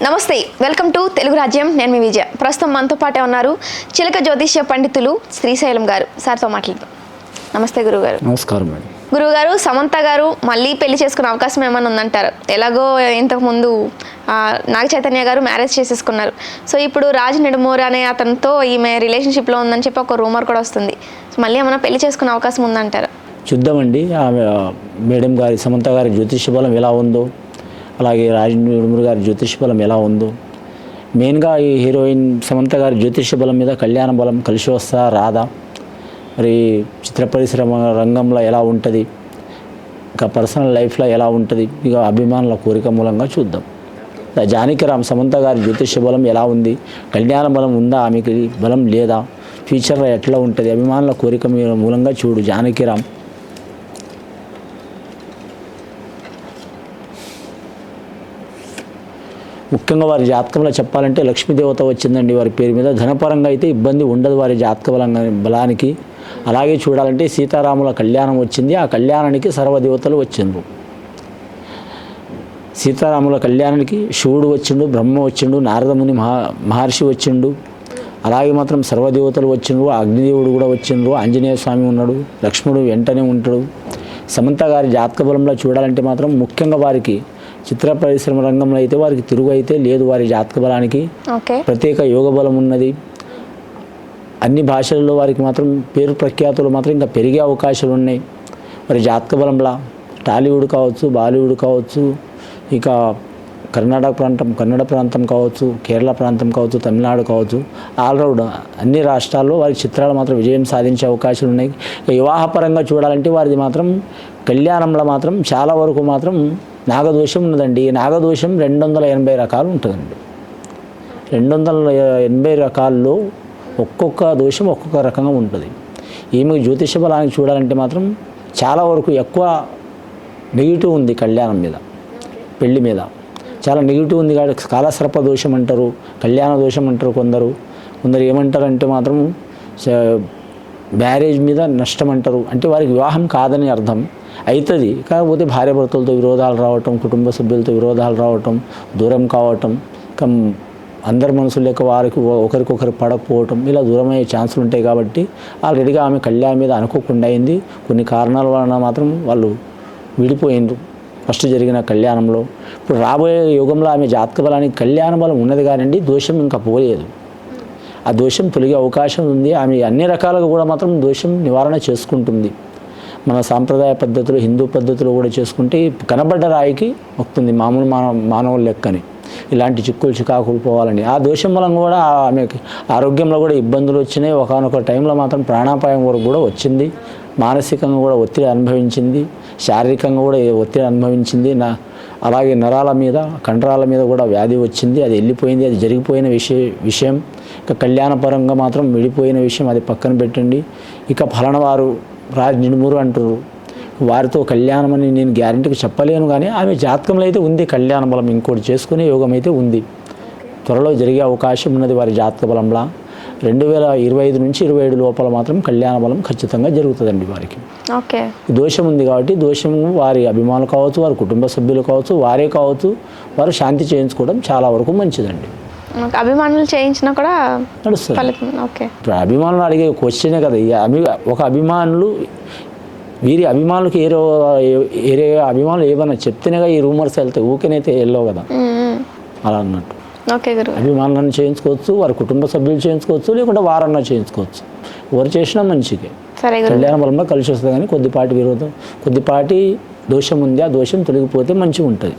నమస్తే, welcome to Telugu రాజ్యం. నేను మీ విజయ. ప్రస్తుతం మనతో పాటే ఉన్నారు చిలక జ్యోతిష్య పండితులు శ్రీశైలం గారు. సార్తో మాట్లాడదాం. నమస్తే గురుగారు. నమస్కారం మేడం. గురుగారు, సమంత గారు మళ్ళీ పెళ్లి చేసుకునే అవకాశం ఏమైనా ఉందంటారు? ఎలాగో ఇంతకుముందు నాగ చైతన్య గారు మ్యారేజ్ చేసేసుకున్నారు. సో ఇప్పుడు రాజ్ నెడుమూరి అనే అతనితో ఈమె రిలేషన్షిప్లో ఉందని చెప్పి ఒక రూమర్ కూడా వస్తుంది. సో మళ్ళీ ఏమైనా పెళ్లి చేసుకునే అవకాశం ఉందంటారు? చూద్దామండి. ఆమె మేడం గారి సమంత గారి జ్యోతిష్య బలం ఎలా ఉందో, అలాగే రాజ్ నెడుమూరి గారి జ్యోతిష్య బలం ఎలా ఉందో, మెయిన్గా ఈ హీరోయిన్ సమంత గారి జ్యోతిష్య బలం మీద కళ్యాణ బలం కలిసి వస్తా రాదా, మరి చిత్ర పరిశ్రమ రంగంలో ఎలా ఉంటుంది, ఇంకా పర్సనల్ లైఫ్లో ఎలా ఉంటుంది, ఇక అభిమానుల కోరిక మూలంగా చూద్దాం. జానకిరామ్ సమంత గారి జ్యోతిష్య బలం ఎలా ఉంది, కళ్యాణ బలం ఉందా, ఆమెకి బలం లేదా, ఫ్యూచర్లో ఎట్లా ఉంటుంది, అభిమానుల కోరిక మూలంగా చూడు. జానకిరామ్ ముఖ్యంగా వారి జాతకంలో చెప్పాలంటే లక్ష్మీదేవత వచ్చిందండి వారి పేరు మీద. ధనపరంగా అయితే ఇబ్బంది ఉండదు వారి జాతక బలానికి. అలాగే చూడాలంటే సీతారాముల కళ్యాణం వచ్చింది, ఆ కళ్యాణానికి సర్వదేవతలు వచ్చిండ్రు. సీతారాముల కళ్యాణానికి శివుడు వచ్చిండు, బ్రహ్మ వచ్చిండు, నారదముని మహర్షి వచ్చిండు, అలాగే మాత్రం సర్వదేవతలు వచ్చిండ్రు, అగ్నిదేవుడు కూడా వచ్చిండ్రు, ఆంజనేయ స్వామి ఉన్నాడు, లక్ష్మణుడు వెంటనే ఉంటాడు. సమంత గారి జాతక బలంలో చూడాలంటే మాత్రం ముఖ్యంగా వారికి చిత్ర పరిశ్రమ రంగంలో అయితే వారికి తిరుగు అయితే లేదు. వారి జాతక బలానికి ప్రత్యేక యోగ బలం ఉన్నది. అన్ని భాషల్లో వారికి మాత్రం పేరు ప్రఖ్యాతులు మాత్రం ఇంకా పెరిగే అవకాశాలు ఉన్నాయి. వారి జాతక బలంలా టాలీవుడ్ కావచ్చు, బాలీవుడ్ కావచ్చు, ఇక కన్నడ ప్రాంతం కావచ్చు, కేరళ ప్రాంతం కావచ్చు, తమిళనాడు కావచ్చు, ఆల్రౌండ్ అన్ని రాష్ట్రాల్లో వారి చిత్రాలు మాత్రం విజయం సాధించే అవకాశాలు ఉన్నాయి. వివాహపరంగా చూడాలంటే వారిది మాత్రం కళ్యాణంలో మాత్రం చాలా వరకు మాత్రం నాగదోషం ఉన్నదండి. నాగదోషం 280 రకాలు ఉంటుందండి. 280 రకాల్లో ఒక్కొక్క దోషం ఒక్కొక్క రకంగా ఉంటుంది. ఈమె జ్యోతిష బలానికి చూడాలంటే మాత్రం చాలా వరకు ఎక్కువ నెగిటివ్ ఉంది. కళ్యాణం మీద, పెళ్లి మీద చాలా నెగిటివ్ ఉంది. కాలసర్ప దోషం అంటారు, కళ్యాణ దోషం అంటారు కొందరు ఏమంటారంటే మాత్రం మ్యారేజ్ మీద నష్టం అంటారు. అంటే వారికి వివాహం కాదని అర్థం. అవుతుంది, కాకపోతే భార్యాభర్తలతో విరోధాలు రావటం, కుటుంబ సభ్యులతో విరోధాలు రావటం, దూరం కావటం, అందరి మనసులు లేక వారికి ఒకరికొకరు పడకపోవటం, ఇలా దూరమయ్యే ఛాన్సులు ఉంటాయి. కాబట్టి ఆల్రెడీగా ఆమె కళ్యాణం మీద అనుకోకుండా అయింది. కొన్ని కారణాల వలన మాత్రం వాళ్ళు విడిపోయిండ్రు ఫస్ట్ జరిగిన కళ్యాణంలో. ఇప్పుడు రాబోయే యుగంలో ఆమె జాతక బలానికి కళ్యాణ బలం ఉన్నది కానండి, దోషం ఇంకా పోలేదు. ఆ దోషం తొలగే అవకాశం ఉంది. ఆమె అన్ని రకాలుగా కూడా మాత్రం దోషం నివారణ చేసుకుంటుంది. మన సాంప్రదాయ పద్ధతులు, హిందూ పద్ధతులు కూడా చేసుకుంటే కనబడ్డ రాయికి వస్తుంది మామూలు మానవుల లెక్కని. ఇలాంటి చిక్కులు చికాకులు పోవాలని ఆ దోషం వల్ల కూడా ఆమెకి ఆరోగ్యంలో కూడా ఇబ్బందులు వచ్చినాయి. ఒకనొక టైంలో మాత్రం ప్రాణాపాయం వరకు కూడా వచ్చింది. మానసికంగా కూడా ఒత్తిడి అనుభవించింది, శారీరకంగా కూడా ఒత్తిడి అనుభవించింది. అలాగే నరాల మీద, కండరాల మీద కూడా వ్యాధి వచ్చింది. అది వెళ్ళిపోయింది, అది జరిగిపోయిన విషయం. ఇక కళ్యాణపరంగా మాత్రం విడిపోయిన విషయం అది పక్కన పెట్టండి. ఇక ఫలానా వారు రాజ్ నెడుమూరి అంటారు, వారితో కళ్యాణం అని నేను గ్యారెంటీకి చెప్పలేను. కానీ ఆమె జాతకంలో అయితే ఉంది కళ్యాణ బలం, ఇంకోటి చేసుకునే యోగం అయితే ఉంది. త్వరలో జరిగే అవకాశం ఉన్నది వారి జాతక బలంలా. 2025 నుంచి 27 లోపల మాత్రం కళ్యాణ బలం ఖచ్చితంగా జరుగుతుందండి వారికి. దోషం ఉంది కాబట్టి దోషం వారి అభిమానులు కావచ్చు, వారి కుటుంబ సభ్యులు కావచ్చు, వారే కావచ్చు, వారు శాంతి చేయించుకోవడం చాలా వరకు మంచిదండి. అభిమానులు చేయించినా కూడా నడుస్తుంది. ఇప్పుడు అభిమానులు అడిగే క్వశ్చనే కదా. ఒక అభిమానులు వీరి అభిమానులకు ఏరే అభిమానులు ఏమన్నా చెప్తేనేగా ఈ రూమర్స్ వెళ్తాయి, ఊరికేనైతే వెళ్ళవు కదా. అలా అన్నట్టు అభిమానులను చేయించుకోవచ్చు, వారి కుటుంబ సభ్యులు చేయించుకోవచ్చు, లేకుంటే వారన్నా చేయించుకోవచ్చు. ఎవరు చేసినా మంచిగా కళ్యాణ బలంలో కలిసి వస్తుంది. కానీ కొద్దిపాటి దోషం ఉంది, ఆ దోషం తొలగిపోతే మంచిగా ఉంటుంది.